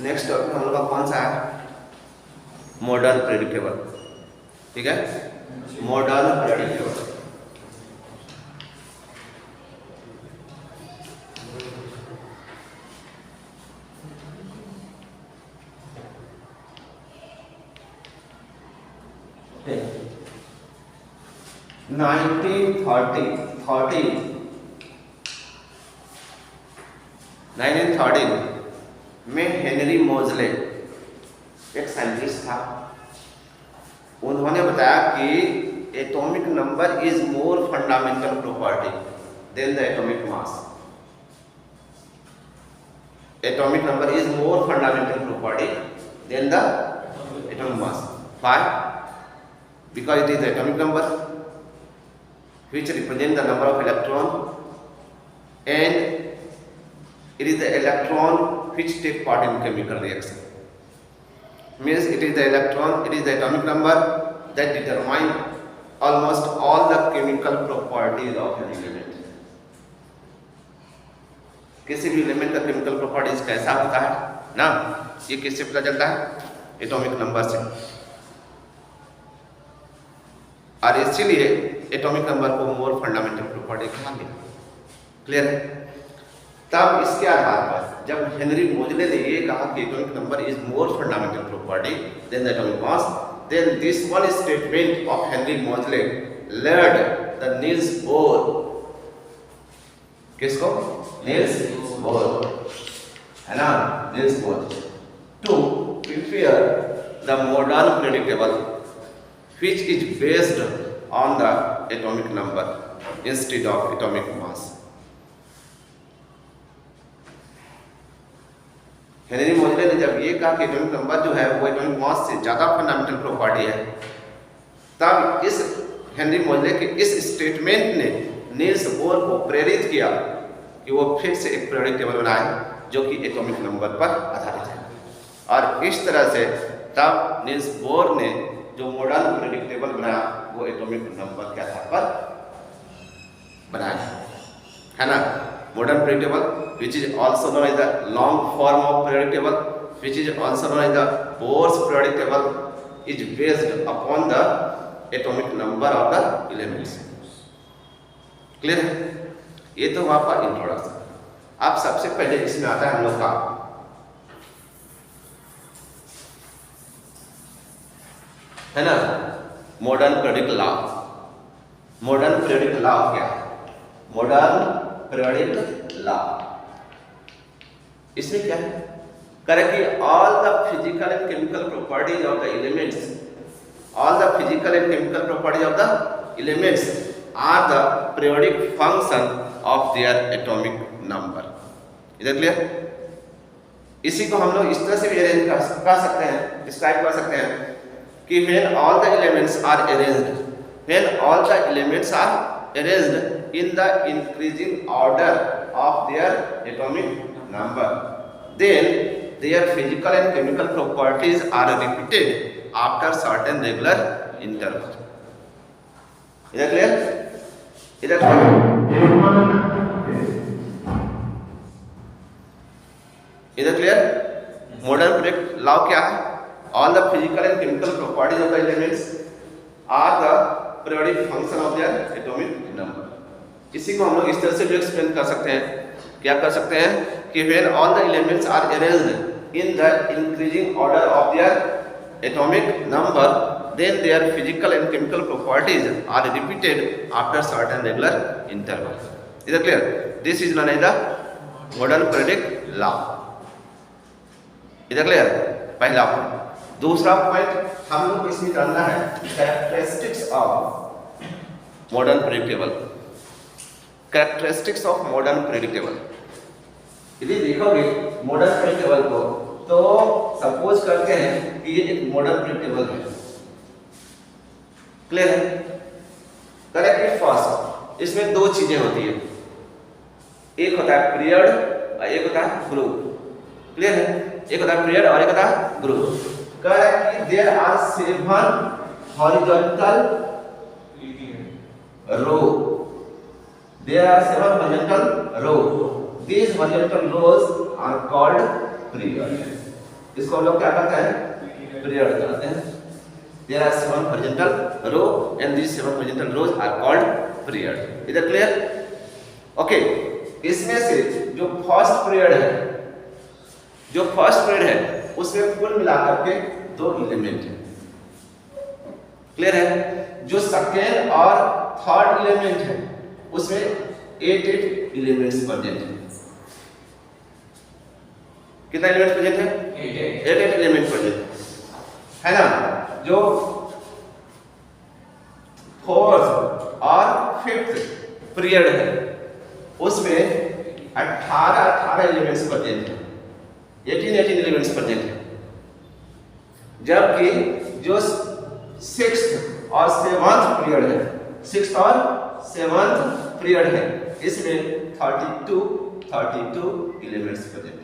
Next topic हम लोग का कौन सा है? Modern predictable. ठीक है, मॉडर्न प्रेडिक्टेबल। नाइनटीन थर्टीन में हेनरी मोजले एक साइंटिस्ट था। उन्होंने बताया कि atomic number is more fundamental property than the atomic mass. Atomic number is more fundamental property than the atomic mass. Why? Because it is the atomic number which represents the number of electron, and it is the electron which take part in chemical reaction. Means it is the electron, it is the atomic number that determine almost all the chemical properties of an element. किसी भी element का chemical properties कैसा होता है ना, ये किससे पता चलता है? एटॉमिक नंबर से। और इसीलिए एटॉमिक नंबर को मोर फंडामेंटल प्रॉपर्टी कहा गया। क्लियर है? तब इसके आधार पर जब हेनरी मोजले ने ये कहा कि atomic number is more fundamental property than the atomic mass, then this one statement of Henry Moseley led the Niels Bohr, किसको? नील्स बोर, है ना, Niels Bohr, to prepare the modern predictable which is based on the atomic number instead of atomic mass. Henry मोजले ने जब ये कहा कि atomic number जो है वो एटॉमिक मास से ज़्यादा फंडामेंटल प्रॉपर्टी है, तब इस हेनरी मोजले के इस स्टेटमेंट ने नील्स बोर को प्रेरित किया कि वो फिर से एक प्रेडिक्टेबल बनाए जो कि एटॉमिक नंबर पर आधारित है। और इस तरह से तब नील्स बोर ने जो मॉडर्न प्रेडिक्टेबल बनाया वो एटॉमिक नंबर के आधार पर बनाया, है ना। Modern predictable which is also known as the long form of predictable, which is also known as the Bohr's predictable, is based upon the atomic number of the elements. Clear है? ये तो वहाँ पर इंट्रोडक्शन। अब सबसे पहले इसमें आता है हम लोग का है ना modern predict law. Modern predict law क्या है? मॉडर्न प्रेडिक्ट लॉ इसमें क्या है? करें कि all the physical and chemical properties of the elements, all the physical and chemical properties of the elements are the periodic function of their atomic number. इधर clear? इसी को हम लोग इस तरह से भी अरेंज कर सकते हैं, डिस्क्राइब कर सकते हैं कि when all the elements are arranged in the increasing order of their atomic number, then their physical and chemical properties are repeated after certain regular interval. Is that clear? Is that clear? Is that clear? Modern predict law क्या है? All the physical and chemical properties of the elements are the periodic function of their atomic number. इसी को हम लोग इस तरह से भी एक्सप्लेन कर सकते हैं। क्या कर सकते हैं कि when all the elements are arranged in the increasing order of their atomic number, then their physical and chemical properties are repeated after certain regular intervals. Is that clear? This is known as the modern predict law. Is that clear? पहला point. दूसरा point हम लोग इसमें जानना है characteristics of modern predictable. Characteristics of modern predictable, यदि देखोगे modern predictable को तो सपोज करते हैं कि ये एक मॉडर्न प्रेडिक्टेबल है। क्लियर है? करेक्ट। फर्स्ट इसमें दो चीजें होती है, एक होता है पीरियड और एक होता है ग्रुप। क्लियर है? एक होता है पीरियड और एक होता है group. Correct. There are 7 horizontal row, there are 7 horizontal rows. These horizontal rows are called period. इसको हम लोग क्या कहते हैं? पीरियड कहते हैं। There are 7 horizontal row and these 7 horizontal rows are called period. इधर क्लियर? ओके, इसमें से जो फर्स्ट पीरियड है उसमें कुल मिलाकर के 2 एलिमेंट है। क्लियर है? जो सेकेंड और थर्ड एलिमेंट है उसमें 8 एलिमेंट्स प्रेजेंट है। कितना एलिमेंट प्रेजेंट है? 8 एलिमेंट प्रेजेंट है ना। जो फोर्थ और फिफ्थ पीरियड है उसमें 18 एलिमेंट्स प्रेजेंट है, 18 एलिमेंट्स प्रेजेंट है। जबकि जो सिक्स्थ और सेवंथ पीरियड है, सिक्स्थ और सेवंथ पीरियड है, इसमें 32 एलिमेंट्स प्रेजेंट है।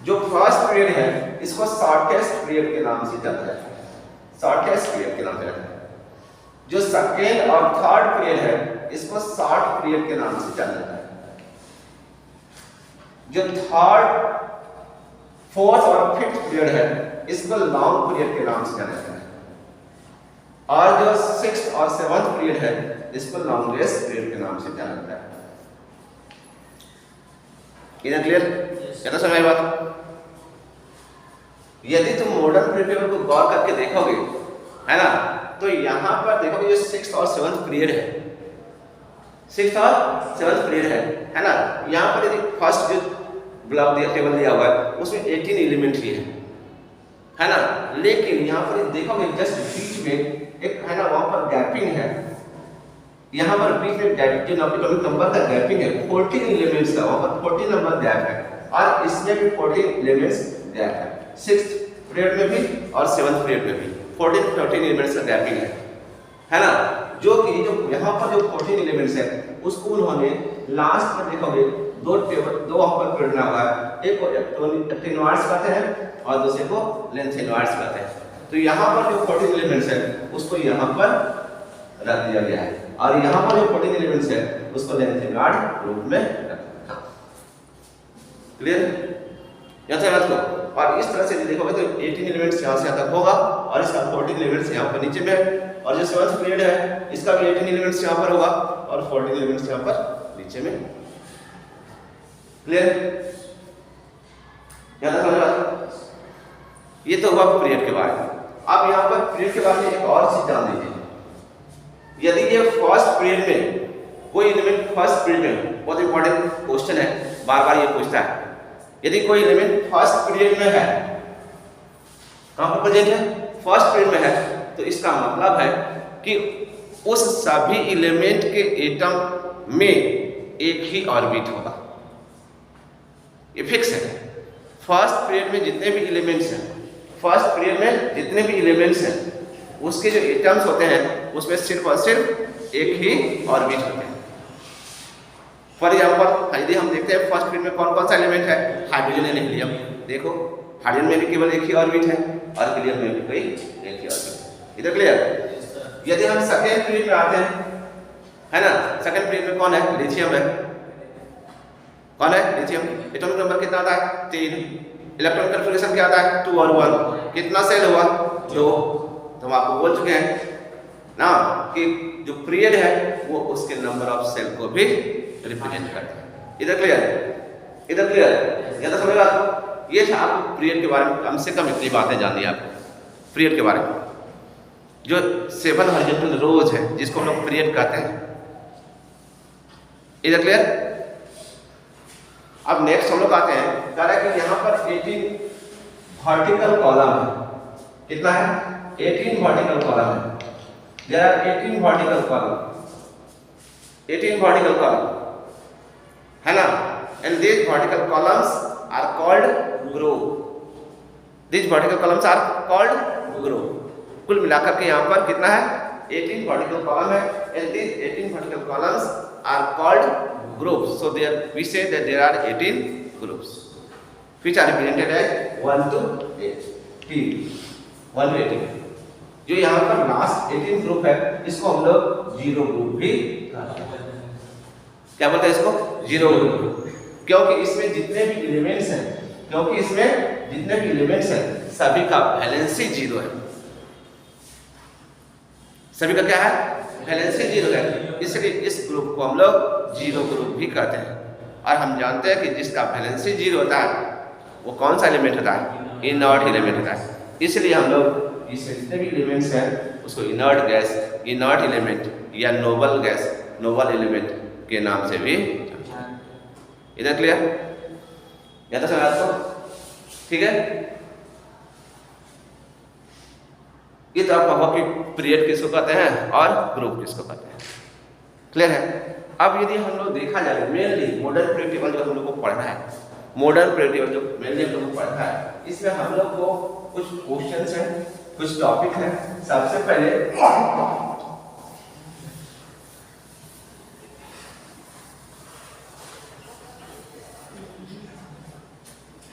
जो फर्स्ट पीरियड है इसको शॉर्टेस्ट पीरियड के नाम से जाना जाता है, शॉर्टेस्ट पीरियड के नाम से जाता है। जो सेकेंड और थर्ड पीरियड है इसको शॉर्ट पीरियड के नाम से जाना जाता है। जो थर्ड, फोर्थ और फिफ्थ पीरियड है इसको लॉन्ग पीरियड के नाम से जाना जाता है। और जो सिक्स्थ और सेवंथ पीरियड है इसको लॉन्गेस्ट पीरियड के नाम से जाना जाता है। इधर क्लियर? क्या समझ आई बात? यदि तुम मॉडर्न पीरियड को गौर करके देखोगे, है ना, तो यहां पर देखोगे जो सिक्स्थ और सेवंथ पीरियड है, सिक्स्थ और सेवंथ पीरियड है ना, यहां पर यदि फर्स्ट जो ब्लॉक दिया, टेबल दिया हुआ है उसमें 18 एलिमेंट ही है ना। लेकिन यहां पर देखोगे जस्ट बीच में एक है ना, वहां पर गैपिंग है, यहां पर बीच में जो एटॉमिक नंबर का गैपिंग है 14 एलिमेंट्स का, वहां पर 14 नंबर गैप है और इसमें भी 14 एलिमेंट्स गैप है। सिक्स्थ पीरियड में भी और सेवंथ पीरियड में भी 14 एलिमेंट्स का गैपिंग है ना। जो कि जो यहाँ पर जो 14 एलिमेंट्स है उसको उन्होंने लास्ट में देखोगे दो वहां पर पीरियड हुआ है, एक को इनवर्स कहते हैं और दूसरे को लेंथ इनवर्स कहते हैं। तो यहाँ पर जो 14 एलिमेंट्स है उसको यहाँ पर रख दिया गया है और यहाँ पर जो 14 एलिमेंट्स है उसको लेंथ इनवर्स रूप में रखा। क्लियर? यहाँ से बात करो। और इस तरह से देखोगे तो 18 एलिमेंट्स यहाँ से यहाँ तक होगा और इसका 14 एलिमेंट्स यहाँ पर नीचे में, और जो सेवंथ पीरियड है इसका भी 18 एलिमेंट्स यहाँ पर होगा और 14 एलिमेंट्स यहाँ पर नीचे में। क्लियर? यहाँ तक समझ? ये तो हुआ पीरियड के बारे में। अब यहाँ पर पीरियड के बारे में एक और चीज जान लीजिए। यदि ये फर्स्ट पीरियड में कोई एलिमेंट फर्स्ट पीरियड में, बहुत इंपॉर्टेंट क्वेश्चन है, बार बार ये पूछता है, यदि कोई एलिमेंट फर्स्ट पीरियड में है, कहां पर प्रेजेंट है? फर्स्ट पीरियड में है, तो इसका मतलब है कि उस सभी एलिमेंट के एटम में एक ही ऑर्बिट होगा। ये फिक्स है। फर्स्ट पीरियड में जितने भी एलिमेंट्स हैं, फर्स्ट पीरियड में जितने भी एलिमेंट्स हैं उसके जो एटम्स होते हैं उसमें सिर्फ और सिर्फ एक ही ऑर्बिट होते हैं। फॉर एग्जाम्पल यदि हम देखते हैं फर्स्ट पीरियड में कौन कौन सा एलिमेंट है, हाइड्रोजन एंड हीलियम। देखो हाइड्रोजन में भी केवल एक ही ऑर्बिट है और हीलियम में भी कोई एक ही ऑर्बिट। इधर क्लियर? यदि हम सेकेंड पीरियड में आते हैं, है ना, सेकेंड पीरियड में कौन है? लिथियम है। कौन है? लिथियम। एटॉमिक नंबर कितना आता है? 3। इलेक्ट्रॉन कन्फिगरेशन क्या आता है? 2 और 1। कितना सेल हुआ? 2। तो हम आपको बोल चुके हैं ना कि जो पीरियड है वो उसके नंबर ऑफ सेल को भी रिप्रेजेंट करता है। इधर क्लियर? इधर क्लियर? या तो समझ बात? ये था आपको पीरियड के बारे में कम से कम इतनी बातें जाननी है आपको पीरियड के बारे में। जो 7 हॉरिजॉन्टल रोज है जिसको हम लोग पीरियड कहते हैं। इधर क्लियर? अब नेक्स्ट हम लोग आते हैं, कह रहा है कि यहाँ पर 18 वर्टिकल कॉलम है। कितना है? 18 वर्टिकल कॉलम है। There are 18 vertical column, 18 vertical column, है ना? And these vertical columns are called group. These vertical columns are called group. कुल मिलाकर के यहाँ पर कितना है? 18 vertical column है, and these 18 vertical columns are called groups. So there we say that there are 18 groups, which are represented as 1 to 18. 1 to 18. जो यहाँ पर लास्ट 18 ग्रुप है इसको हम लोग जीरो ग्रुप भी कहते हैं। क्या बोलते हैं इसको? Zero group. क्योंकि इसमें जितने भी एलिमेंट्स हैं क्योंकि इसमें जितने भी एलिमेंट्स हैं सभी का वैलेंसी 0 है, सभी का क्या है, वैलेंसी 0 है। इसलिए इस ग्रुप को हम लोग 0 ग्रुप भी कहते हैं। और हम जानते हैं कि जिसका वैलेंसी 0 होता है वो कौन सा एलिमेंट होता है, इनर्ट एलिमेंट होता है। इसलिए हम लोग इसमें जितने भी एलिमेंट्स हैं उसको इनर्ट गैस, इनर्ट एलिमेंट या नोबल गैस, नोबल एलिमेंट के नाम से भी इधर क्लियर, या तो समझ आपको, ठीक है। ये तो आपका होगा कि पीरियड किसको कहते हैं और ग्रुप किसको कहते हैं, क्लियर है। अब यदि हम लोग देखा जाए मेनली मॉडर्न पीरियड टेबल जो हम लोग को पढ़ना है, मॉडर्न पीरियड टेबल जो मेनली हम लोग को पढ़ना है, इसमें हम लोग को कुछ क्वेश्चंस हैं, कुछ टॉपिक हैं। सबसे पहले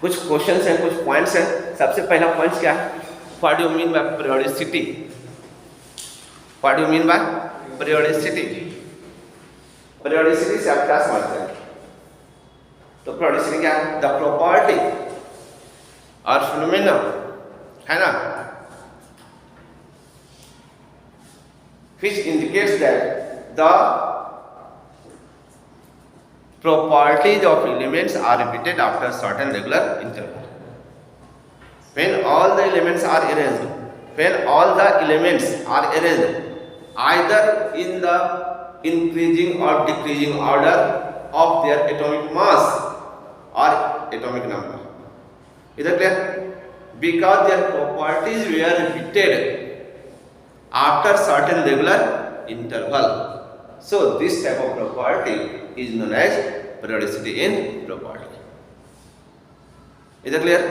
कुछ क्वेश्चंस हैं, कुछ पॉइंट्स हैं। सबसे पहला पॉइंट क्या है, what do you mean by periodicity, what do you mean by periodicity. Periodicity से आप क्या समझते हैं, तो पीरियोडिसिटी क्या है, द प्रॉपर्टी और फिनोमेना, है ना, which indicates that the properties of elements are repeated after certain regular interval. When all the elements are arranged, when all the elements are arranged either in the increasing or decreasing order of their atomic mass or atomic number. Is that clear? Because their properties were repeated after certain regular interval. So this type of property is known as periodicity in property. Is that clear?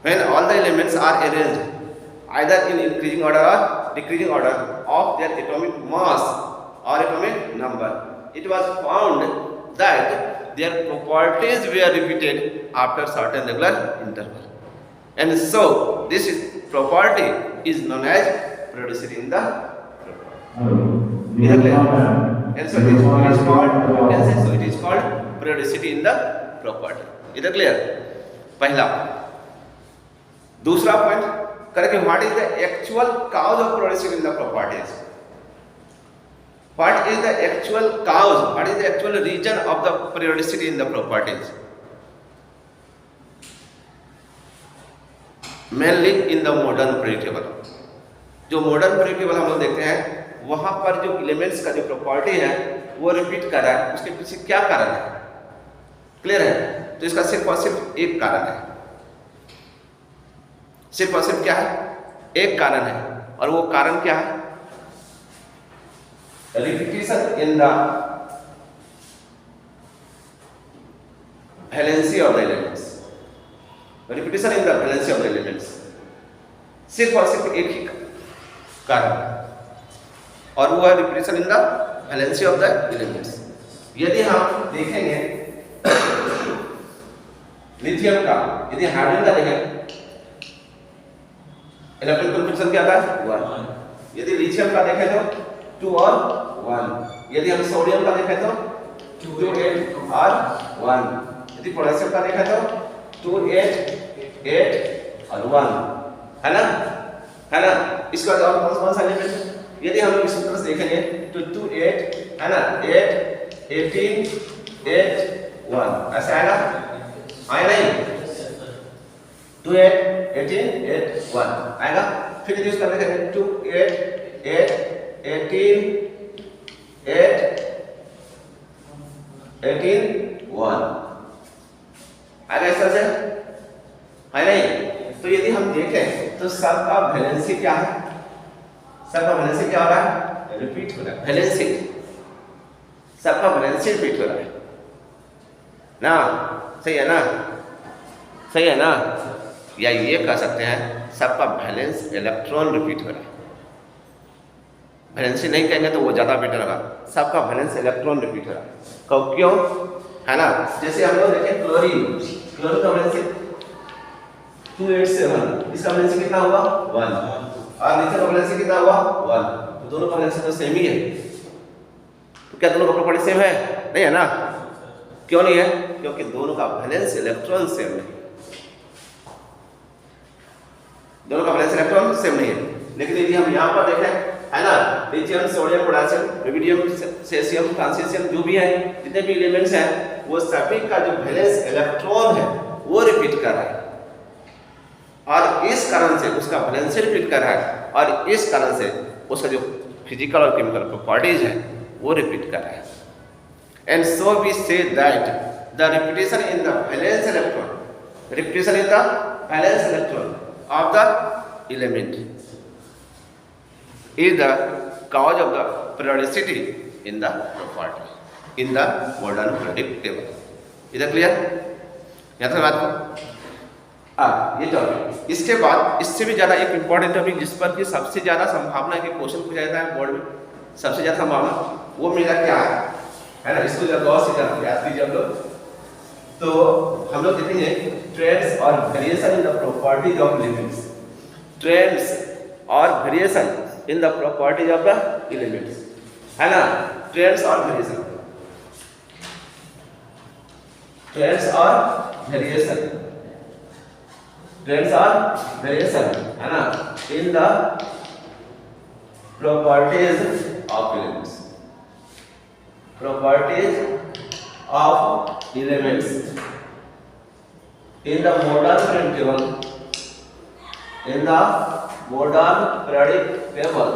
When all the elements are arranged either in increasing order or decreasing order of their atomic mass or atomic number, it was found that their properties were repeated after certain regular interval. And so this property is known as periodicity in the property. Is that clear? And so it is called periodicity in the property. Is that clear? पहला। दूसरा point करेंगे, what is the actual cause of periodicity in the properties. What is the actual cause? What is the actual reason of the periodicity in the properties? Mainly in the modern periodic table. जो modern period table हम लोग देखते हैं वहां पर जो elements का जो प्रॉपर्टी है वो रिपीट कर रहा है, उसके पीछे क्या कारण है, क्लियर है। तो इसका सिर्फ और सिर्फ एक कारण है, सिर्फ और सिर्फ क्या है, एक कारण है, और वो कारण क्या है, repetition in the valency of the elements, repetition in the valency of the elements, सिर्फ और सिर्फ एक ही कारण, और वो है repetition in the valency of the elements. यदि हम देखेंगे लिथियम का, यदि हाइड्रोजन का देखें, इलेक्ट्रॉन कॉन्फिगरेशन क्या आता है 1। यदि लिथियम का देखें तो 2 और 1। यदि हम सोडियम का देखें तो 2 8 और 1। यदि पोटेशियम का देखें तो 2 8 8 और 1, है ना, है ना। इसका और कौन सा एलिमेंट है, यदि हम इस सूत्र से देखेंगे तो 2 8, है ना, 8 18 8 1, ऐसा आएगा, आया नहीं, 2 8 18 8 1 आएगा। फिर यदि उसका देखेंगे 2 8 8 18 8 18 1 आएगा, इस तरह से, है नहीं। तो यदि हम देखें तो सबका वैलेंसी क्या है, सबका वैलेंसी क्या हो रहा है, रिपीट हो रहा है, वैलेंसी, सबका वैलेंसी रिपीट हो रहा है ना, सही है ना, सही है ना। या ये कह सकते हैं सबका वैलेंस इलेक्ट्रॉन रिपीट हो रहा है, वैलेंसी नहीं कहेंगे तो वो ज़्यादा बेटर होगा, सबका वैलेंस इलेक्ट्रॉन रिपीट हो रहा है। क्यों, है ना। जैसे हम लोग देखें क्लोरीन, क्लोरीन का वैलेंसी 287, इसका वैलेंसी कितना हुआ 1, और नीचे का वैलेंसी कितना हुआ 1, तो दोनों का वैलेंसी तो सेम ही है। तो क्या दोनों का प्रॉपर्टी सेम है, नहीं है ना, क्यों नहीं है? क्योंकि दोनों का वैलेंस इलेक्ट्रॉन सेम नहीं है, दोनों का वैलेंस इलेक्ट्रॉन सेम नहीं है। लेकिन यदि हम यहाँ पर देखें, है ना, lithium, sodium, potassium, rubidium, caesium, francium, जो भी है, जितने भी एलिमेंट्स हैं, वो सभी का जो वैलेंस इलेक्ट्रॉन है वो रिपीट कर रहा है, और इस कारण से उसका वैलेंस रिपीट कर रहा है, और इस कारण से उसका जो फिजिकल और केमिकल प्रॉपर्टीज है वो रिपीट कर रहा है। And so we say that the repetition in the valence electron, repetition in the valence electron of the element is the cause of the periodicity in the property in the modern periodic table. इधर clear? यहाँ तक बात को ये topic. इसके बाद इससे भी ज़्यादा एक इम्पॉर्टेंट टॉपिक जिस पर कि सबसे ज़्यादा संभावना है कि क्वेश्चन पूछा जाता है बोर्ड में, सबसे ज़्यादा संभावना वो मेरा क्या है ना, इसको जब गौर से याद कीजिए हम लोग। तो हम लोग देखेंगे ट्रेंड्स और variation in the properties of elements, trends और variation in the properties of the elements, है ना, ट्रेंड्स और वेरिएशन, ट्रेंड्स और वेरिएशन, ट्रेंड्स और वेरिएशन, है ना, in the properties of elements, properties of elements in the modern periodic table, in the modern periodic table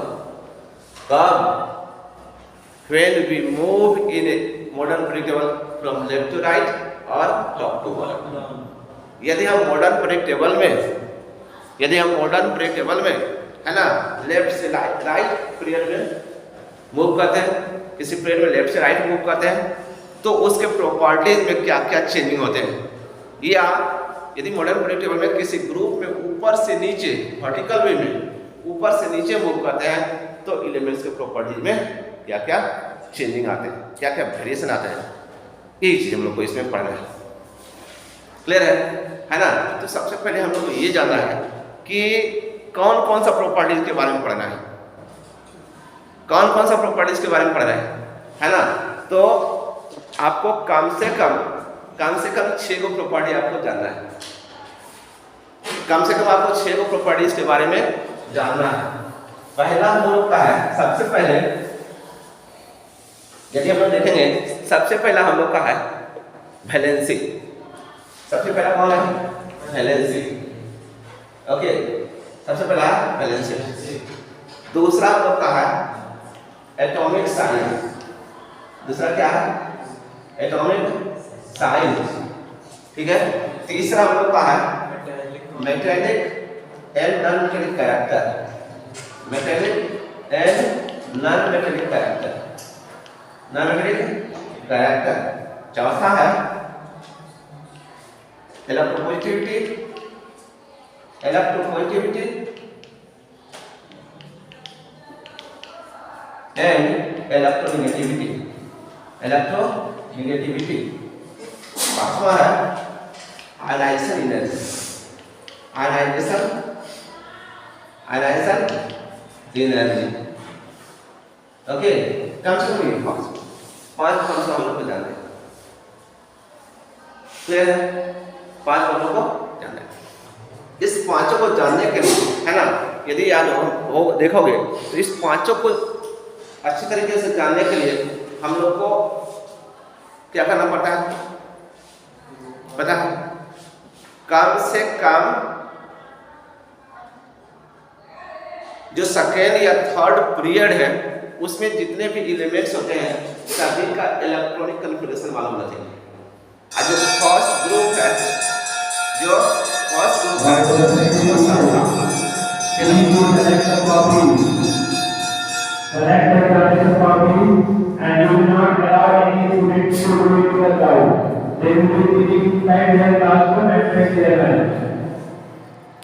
come when we move in a modern periodic table from left to right or top to bottom। यदि हम modern periodic table में, यदि हम modern periodic table में, है ना, left से right period में मूव करते हैं, किसी पीरियड में लेफ्ट से राइट मूव करते हैं, तो उसके प्रॉपर्टीज में क्या क्या चेंजिंग होते हैं, या यदि मॉडर्न पीरियोडिक टेबल में किसी ग्रुप में ऊपर से नीचे वर्टिकल वे में ऊपर से नीचे मूव करते हैं, तो एलिमेंट्स के प्रॉपर्टीज में क्या क्या चेंजिंग आते हैं, क्या क्या वेरिएशन आते हैं, यही चीज हम लोग को इसमें पढ़ना है। क्लियर है ना? तो सबसे पहले हम लोग को ये जानना है कि कौन कौन सा प्रॉपर्टीज के बारे में पढ़ना है, कौन कौन सा प्रॉपर्टीज के बारे में पढ़ना है ना। तो आपको कम से कम 6 गो प्रॉपर्टी आपको जानना है, कम से कम आपको 6 गो प्रॉपर्टीज के बारे में जानना है। पहला हम लोग का है, सबसे पहले यदि हम लोग देखेंगे, सबसे पहला हम लोग का है वैलेंसी। सबसे पहला कौन है? वैलेंसी। ओके, सबसे पहला वैलेंसी। दूसरा हम लोग का है एटॉमिक साइज। दूसरा क्या है? एटॉमिक साइज, ठीक है। तीसरा हम लोग का है metallic and non metallic character, metallic and non metallic character, non metallic character. चौथा है electropositivity, electropositivity and electronegativity, electronegativity. पांचवा है ionisation energy, ionisation energy. Okay, कम से कम ये पांच कौन हम लोग को जानना है। क्लियर है? 5 हम लोग को जानना है। इस पांचों को जानने के लिए, है ना, यदि याद हो देखोगे तो इस पांचों को अच्छी तरीके से जानने के लिए हम लोग को क्या करना पड़ता है पता है? कम से कम जो सेकेंड या थर्ड पीरियड है उसमें जितने भी एलिमेंट्स होते हैं सभी का इलेक्ट्रॉनिक कन्फिगरेशन मालूम होना चाहिए। जो फर्स्ट ग्रुप है, जो फर्स्ट ग्रुप है and do not allow any student to do it without. They will be giving time and classroom and their life.